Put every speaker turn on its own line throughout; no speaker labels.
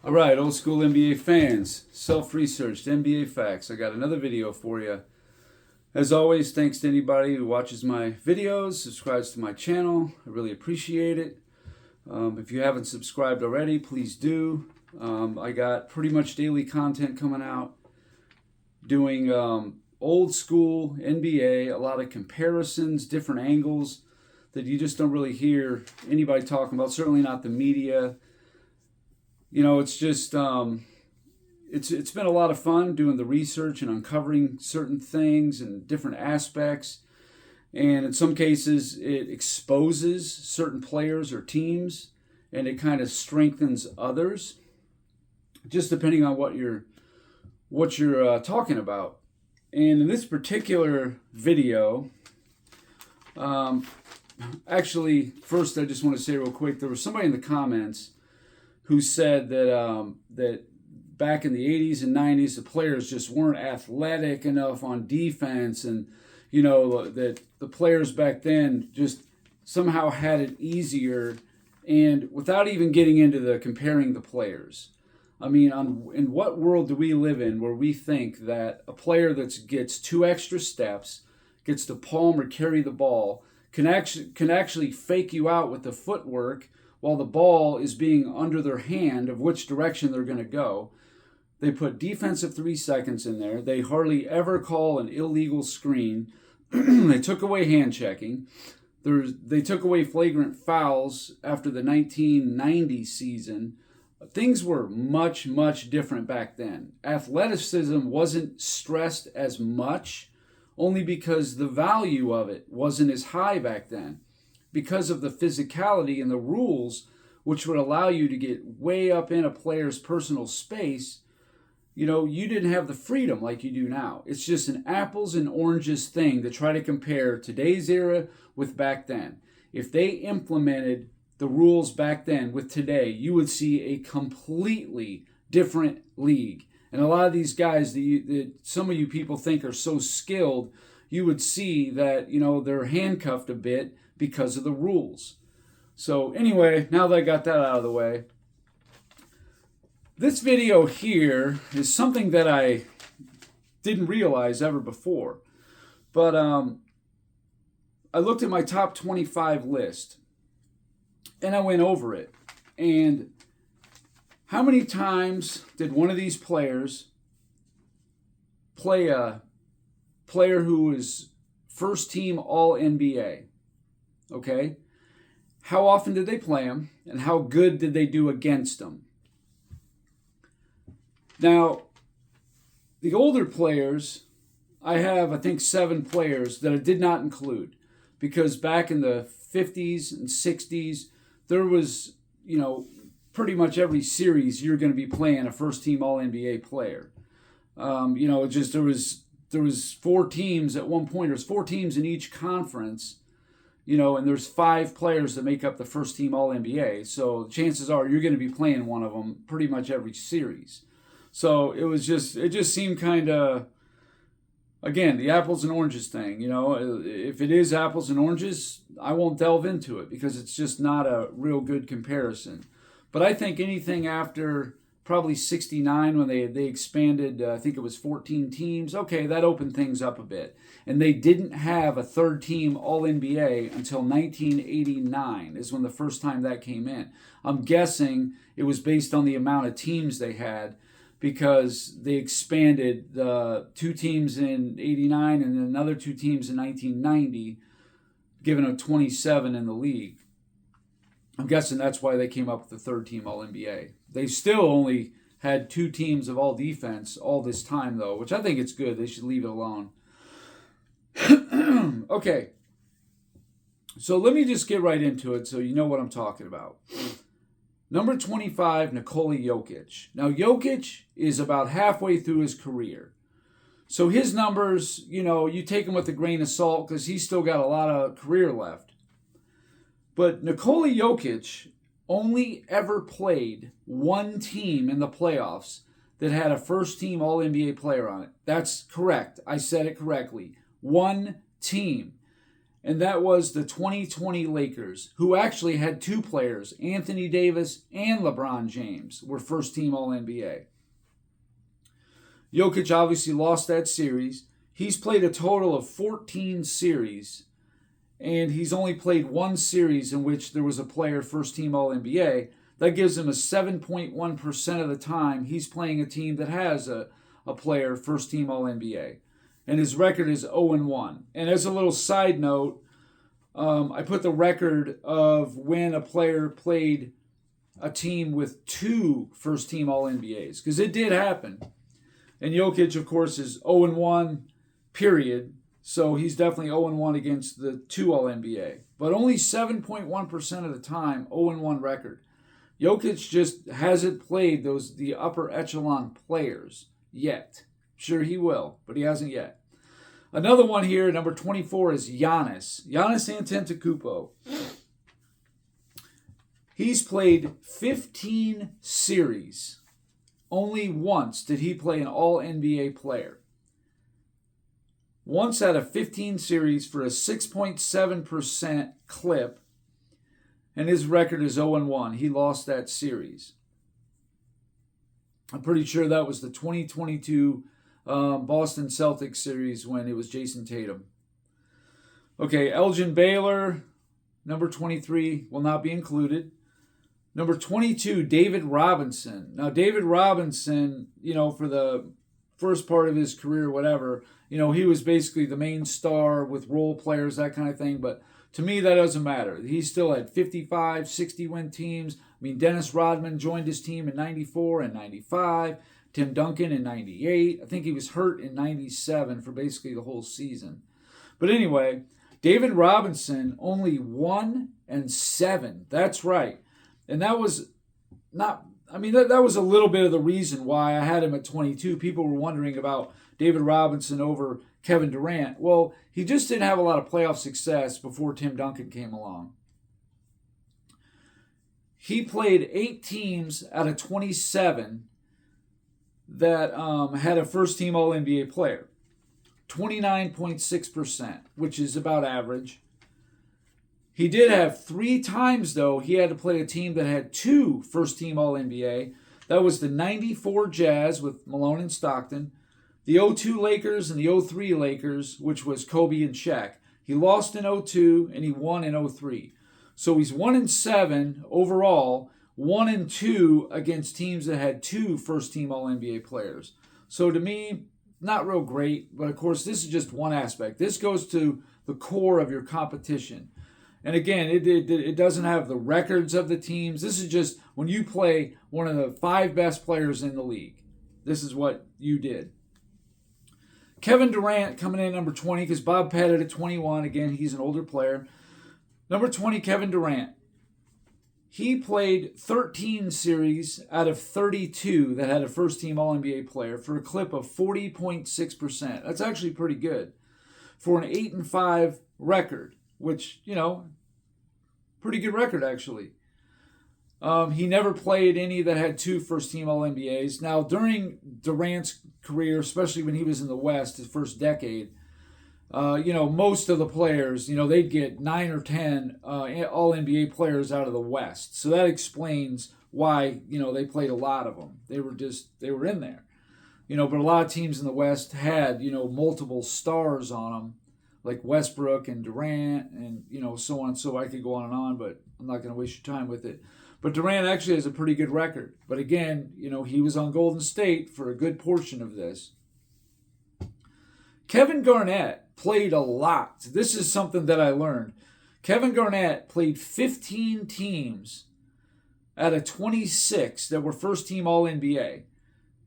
All right, old school NBA fans, self-researched NBA facts. I got another video for you. As always, thanks to anybody who watches my videos, subscribes to my channel. I really appreciate it. If you haven't subscribed already, please do. I got pretty much daily content coming out, doing old school NBA, a lot of comparisons, different angles that you just don't really hear anybody talking about, certainly not the media. You know, it's just it's been a lot of fun doing the research and uncovering certain things and different aspects. And in some cases, it exposes certain players or teams, and it kind of strengthens others, just depending on what you're talking about. And in this particular video, actually, first I just want to say real quick, there was somebody in the comments who said that back in the 80s and 90s, the players just weren't athletic enough on defense, and you know that the players back then just somehow had it easier. And without even getting into the comparing the players, I mean, in what world do we live in where we think that a player that gets 2 extra steps, gets to palm or carry the ball, can actually fake you out with the footwork while the ball is being under their hand of which direction they're going to go? They put defensive 3 seconds in there. They hardly ever call an illegal screen. They took away hand checking. They took away flagrant fouls after the 1990 season. Things were much, much different back then. Athleticism wasn't stressed as much, only because the value of it wasn't as high back then, because of the physicality and the rules, which would allow you to get way up in a player's personal space. You know, you didn't have the freedom like you do now. It's just an apples and oranges thing to try to compare today's era with back then. If they implemented the rules back then with today, you would see a completely different league. And a lot of these guys that some of you people think are so skilled, you would see that, you know, they're handcuffed a bit because of the rules. So anyway, now that I got that out of the way, this video here is something that I didn't realize ever before. But I looked at my top 25 list, and I went over it. And how many times did one of these players play a player who was first team All-NBA? Okay? How often did they play him, and how good did they do against him? Now, the older players, I have, I think, 7 players that I did not include, because back in the 50s and 60s, there was, you know, pretty much every series you're going to be playing a first-team All-NBA player. You know, just there was 4 teams at one point. There's 4 teams in each conference, you know, and there's 5 players that make up the first-team All-NBA. So chances are you're going to be playing one of them pretty much every series. So it just seemed kind of, again, the apples and oranges thing. You know, if it is apples and oranges, I won't delve into it because it's just not a real good comparison. But I think anything after probably 69, when they expanded, I think it was 14 teams, okay, that opened things up a bit. And they didn't have a third team All-NBA until 1989 is when the first time that came in. I'm guessing it was based on the amount of teams they had, because they expanded the 2 teams in 89 and then another 2 teams in 1990, giving them 27 in the league. I'm guessing that's why they came up with the third team All-NBA. They still only had 2 teams of all defense all this time, though, which I think it's good. They should leave it alone. Okay, so let me just get right into it so you know what I'm talking about. Number 25, Nikola Jokic. Now, Jokic is about halfway through his career. So his numbers, you know, you take them with a grain of salt because he's still got a lot of career left. But Nikola Jokic only ever played 1 team in the playoffs that had a first-team All-NBA player on it. That's correct. I said it correctly. 1 team. and that was the 2020 Lakers, who actually had two players, Anthony Davis and LeBron James, were first-team All-NBA. Jokic obviously lost that series. He's played a total of 14 series, and he's only played one series in which there was a player first-team All-NBA. That gives him a 7.1% of the time he's playing a team that has a player first-team All-NBA. And his record is 0-1. And as a little side note, I put the record of when a player played a team with two first-team All-NBAs, because it did happen. And Jokic, of course, is 0-1, period. So he's definitely 0-1 against the two All-NBA. But only 7.1% of the time, 0-1 record. Jokic just hasn't played the upper echelon players yet. Sure, he will, but he hasn't yet. Another one here, number 24, is Giannis. Giannis Antetokounmpo. He's played 15 series. Only once did he play an All-NBA player. Once out of 15 series for a 6.7% clip, and his record is 0-1. He lost that series. I'm pretty sure that was the 2022 Boston Celtics series when it was Jason Tatum. Okay, Elgin Baylor, number 23, will not be included. Number 22, David Robinson. Now, David Robinson, for the first part of his career, whatever, he was basically the main star with role players, that kind of thing. But to me, that doesn't matter. He still had 55, 60-win teams. I mean, Dennis Rodman joined his team in 94 and 95. Tim Duncan in 98. I think he was hurt in 97 for basically the whole season. But anyway, David Robinson only 1-7. That's right. And that was not, that was a little bit of the reason why I had him at 22. People were wondering about David Robinson over Kevin Durant. Well, he just didn't have a lot of playoff success before Tim Duncan came along. He played 8 teams out of 27 that had a first-team All-NBA player. 29.6%, which is about average. He did have 3 times, though, he had to play a team that had 2 first-team All-NBA. That was the 94 Jazz with Malone and Stockton, the 02 Lakers and the 03 Lakers, which was Kobe and Shaq. He lost in 02 and he won in 03. So he's 1-7 overall, 1-2 against teams that had 2 first-team All-NBA players. So to me, not real great, but of course this is just one aspect. This goes to the core of your competition. And again, it doesn't have the records of the teams. This is just when you play one of the 5 best players in the league. This is what you did. Kevin Durant coming in at number 20 because Bob Pettit at 21. Again, he's an older player. Number 20, Kevin Durant. He played 13 series out of 32 that had a first-team All-NBA player for a clip of 40.6%. That's actually pretty good for an 8-5 record, which, pretty good record actually. He never played any that had 2 first-team All-NBAs. Now, during Durant's career, especially when he was in the West, his first decade, most of the players, they'd get 9 or 10 All-NBA players out of the West. So that explains why, they played a lot of them. They were in there. But a lot of teams in the West had, multiple stars on them, like Westbrook and Durant and, so on. So I could go on and on, but I'm not going to waste your time with it. But Durant actually has a pretty good record. But again, he was on Golden State for a good portion of this. Kevin Garnett played a lot. This is something that I learned. Kevin Garnett played 15 teams out of 26 that were first-team All-NBA.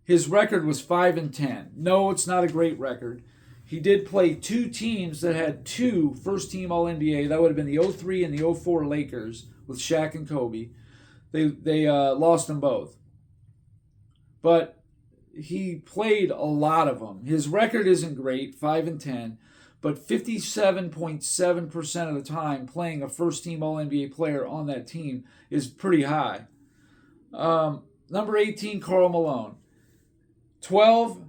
His record was 5-10. No, it's not a great record. He did play 2 teams that had 2 first-team All-NBA. That would have been the 03 and the 04 Lakers with Shaq and Kobe. They lost them both. But he played a lot of them. His record isn't great, 5-10, but 57.7% of the time playing a first-team All-NBA player on that team is pretty high. Number 18, Karl Malone. 12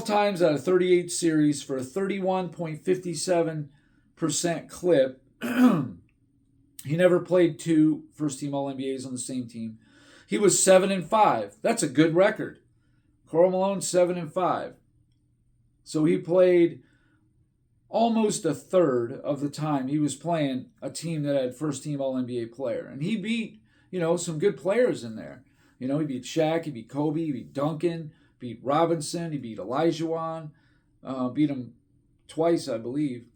times out of 38 series for a 31.57 clip. He never played 2 first-team All-NBAs on the same team. He was 7-5. That's a good record. Karl Malone 7-5. So he played almost a third of the time he was playing a team that had first-team All-NBA player, and he beat some good players in there. He beat Shaq, he beat Kobe, he beat Duncan, beat Robinson, he beat Olajuwon, beat him twice, I believe.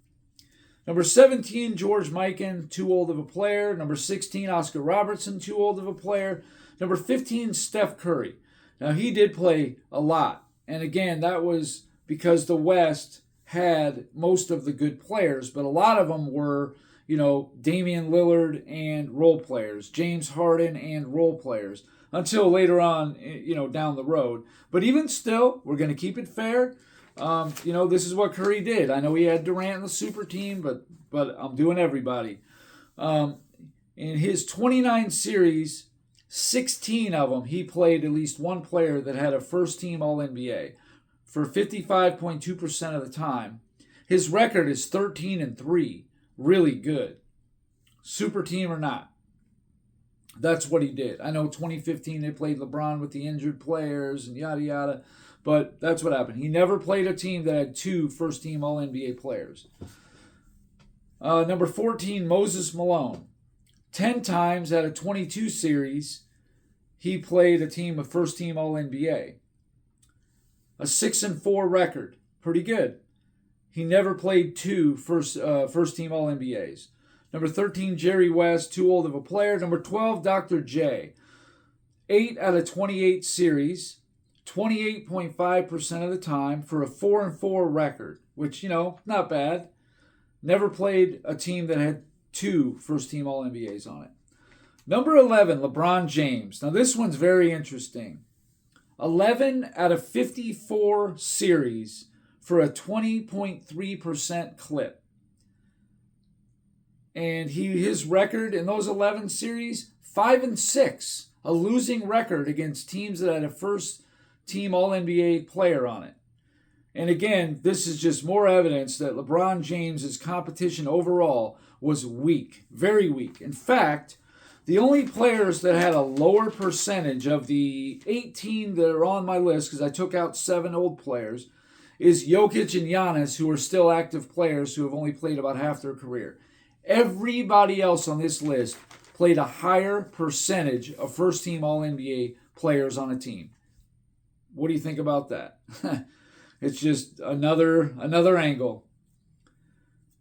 Number 17, George Mikan, too old of a player. Number 16, Oscar Robertson, too old of a player. Number 15, Steph Curry. Now, he did play a lot. And again, that was because the West had most of the good players, but a lot of them were, Damian Lillard and role players, James Harden and role players, until later on, down the road. But even still, we're going to keep it fair. This is what Curry did. I know he had Durant in the super team, but I'm doing everybody. In his 29 series, 16 of them, he played at least one player that had a first-team All-NBA for 55.2% of the time. His record is 13-3, really good. Super team or not. That's what he did. I know 2015 they played LeBron with the injured players and yada yada. But that's what happened. He never played a team that had 2 first-team All-NBA players. Number 14, Moses Malone. 10 times out of 22 series, he played a team of first-team All-NBA. A 6-4 record. Pretty good. He never played 2 first-team All-NBAs. Number 13, Jerry West, too old of a player. Number 12, Dr. J. 8 out of 28 series. 28.5% of the time for a 4-4 record, which, not bad. Never played a team that had 2 first-team All-NBAs on it. Number 11, LeBron James. Now, this one's very interesting. 11 out of 54 series for a 20.3% clip. And his record in those 11 series, 5-6, a losing record against teams that had a first-team All-NBA player on it. And again, this is just more evidence that LeBron James' competition overall was weak, very weak. In fact, the only players that had a lower percentage of the 18 that are on my list, because I took out 7 old players, is Jokic and Giannis, who are still active players who have only played about half their career. Everybody else on this list played a higher percentage of first-team All-NBA players on a team. What do you think about that? It's just another angle.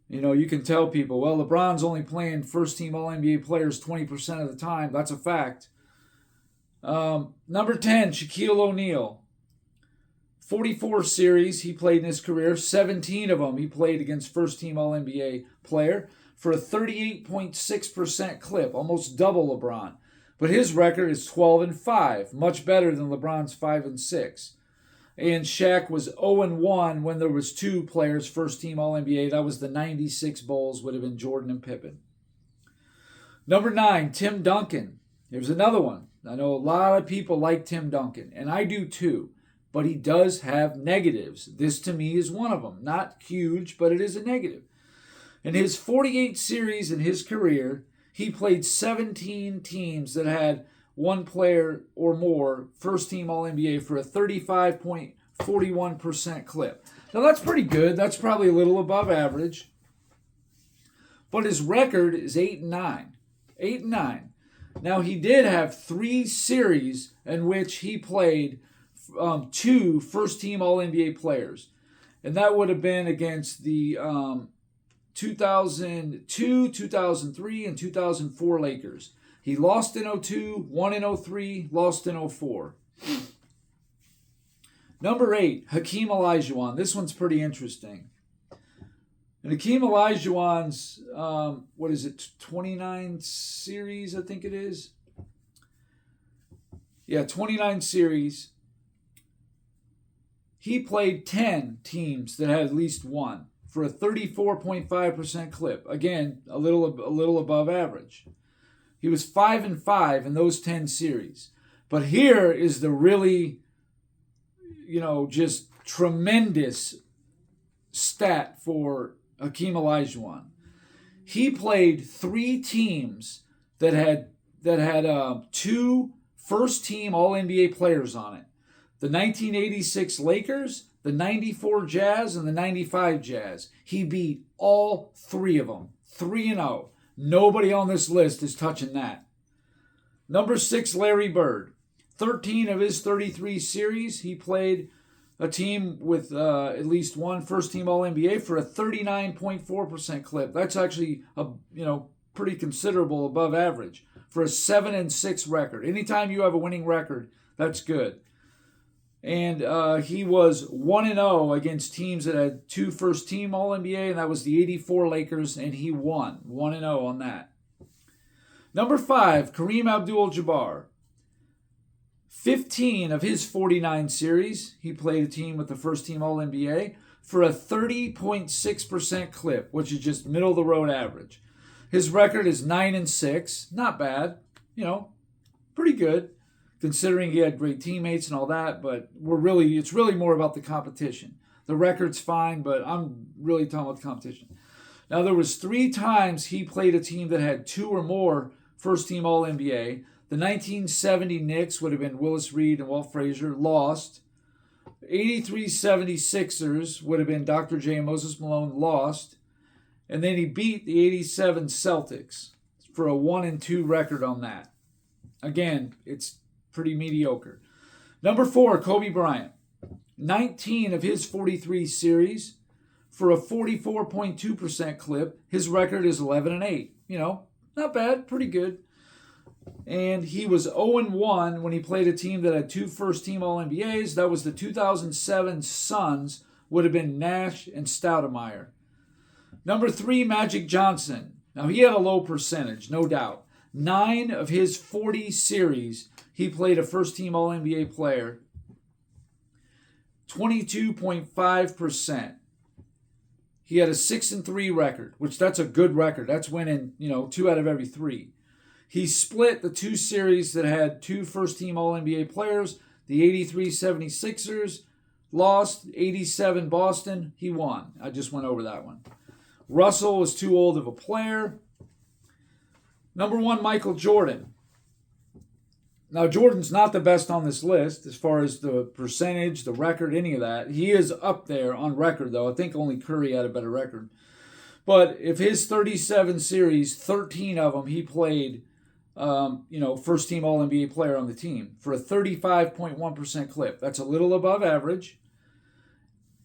You can tell people, well, LeBron's only playing first-team All-NBA players 20% of the time. That's a fact. Number 10, Shaquille O'Neal. 44 series he played in his career. 17 of them he played against first-team All-NBA player for a 38.6% clip, almost double LeBron. But his record is 12-5, much better than LeBron's 5-6. And Shaq was 0-1 when there was 2 players first-team All-NBA. That was the 96 Bulls, would have been Jordan and Pippen. Number 9, Tim Duncan. Here's another one. I know a lot of people like Tim Duncan, and I do too. But he does have negatives. This, to me, is one of them. Not huge, but it is a negative. In his 48 series in his career, he played 17 teams that had 1 player or more first-team All-NBA for a 35.41% clip. Now, that's pretty good. That's probably a little above average. But his record is 8-9. 8-9. Now, he did have 3 series in which he played 2 first-team All-NBA players. And that would have been against the 2002, 2003, and 2004 Lakers. He lost in 2002, won in 2003, lost in 2004. Number 8, Hakeem Olajuwon. This one's pretty interesting. And Hakeem Olajuwon's, 29 series, I think it is? Yeah, 29 series. He played 10 teams that had at least 1 for a 34.5% clip. Again, a little above average. He was 5-5 in those 10 series. But here is the really, just tremendous stat for Hakeem Olajuwon. He played 3 teams that had two first-team All-NBA players on it. The 1986 Lakers, the 94 Jazz, and the 95 Jazz. He beat all 3 of them. 3-0. Nobody on this list is touching that. Number 6, Larry Bird. 13 of his 33 series, he played a team with at least one first-team All-NBA for a 39.4% clip. That's actually pretty considerable above average for a 7-6 record. Anytime you have a winning record, that's good. And he was 1-0 against teams that had 2 first-team All-NBA, and that was the 84 Lakers, and he won 1-0 on that. Number 5, Kareem Abdul-Jabbar. 15 of his 49 series, he played a team with the first-team All-NBA for a 30.6% clip, which is just middle-of-the-road average. His record is 9-6. Not bad. Pretty good, considering he had great teammates and all that, but it's really more about the competition. The record's fine, but I'm really talking about the competition. Now, there was 3 times he played a team that had 2 or more first-team All-NBA. The 1970 Knicks would have been Willis Reed and Walt Frazier, lost. 83 76ers would have been Dr. J and Moses Malone, lost. And then he beat the 87 Celtics for a 1-2 record on that. Again, it's pretty mediocre. Number 4, Kobe Bryant. 19 of his 43 series for a 44.2% clip. His record is 11-8. Not bad, pretty good. And he was 0-1 when he played a team that had 2 first-team All-NBAs. That was the 2007 Suns, would have been Nash and Stoudemire. Number 3, Magic Johnson. Now, he had a low percentage, no doubt. 9 of his 40 series, he played a first-team All-NBA player. 22.5%. He had a 6-3 record, which that's a good record. That's winning, 2 out of every 3. He split the 2 series that had 2 first-team All-NBA players. The 83 76ers lost. 87 Boston, he won. I just went over that one. Russell was too old of a player. Number 1, Michael Jordan. Now, Jordan's not the best on this list as far as the percentage, the record, any of that. He is up there on record, though. I think only Curry had a better record. But if his 37 series, 13 of them, he played first-team All-NBA player on the team for a 35.1% clip. That's a little above average.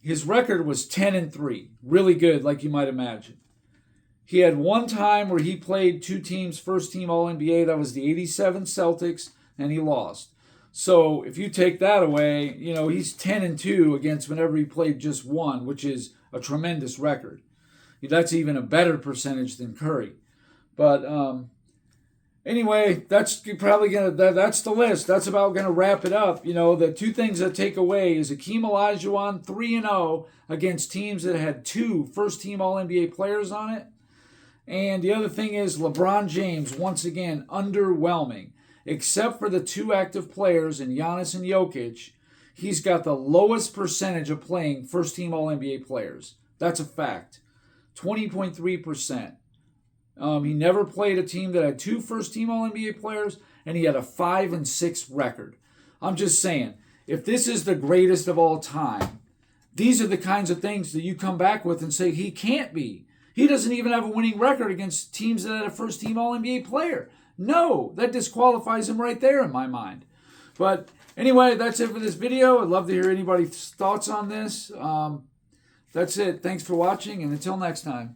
His record was 10-3. Really good, like you might imagine. He had one time where he played 2 teams first-team All-NBA. That was the 87 Celtics, and he lost. So if you take that away, he's 10-2 against whenever he played just 1, which is a tremendous record. That's even a better percentage than Curry. But anyway, that's that's the list. That's about gonna wrap it up. The 2 things I take away is Hakeem Olajuwon 3-0 against teams that had 2 first-team All-NBA players on it. And the other thing is LeBron James, once again, underwhelming. Except for the 2 active players in Giannis and Jokic, he's got the lowest percentage of playing first-team All-NBA players. That's a fact. 20.3%. He never played a team that had 2 first-team All-NBA players, and he had a 5-6 record. I'm just saying, if this is the greatest of all time, these are the kinds of things that you come back with and say he can't be. He doesn't even have a winning record against teams that had a first-team All-NBA player. No, that disqualifies him right there in my mind. But anyway, that's it for this video. I'd love to hear anybody's thoughts on this. That's it. Thanks for watching, and until next time.